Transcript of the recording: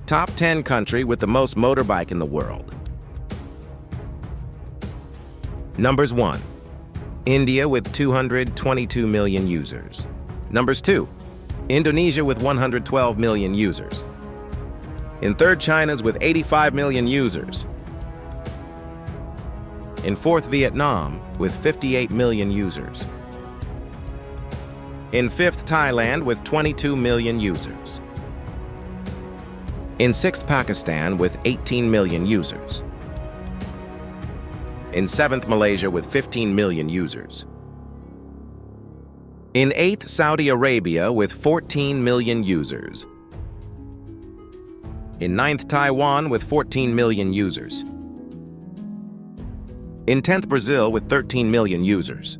Top 10 country with the most motorbike in the world. Numbers 1. India with 222 million users. Numbers 2. Indonesia with 112 million users. In third, China's with 85 million users. In fourth, Vietnam with 58 million users. In fifth, Thailand with 22 million users. In sixth, Pakistan with 18 million users. In seventh, Malaysia with 15 million users. In eighth, Saudi Arabia with 14 million users. In ninth, Taiwan with 14 million users. In 10th, Brazil with 13 million users.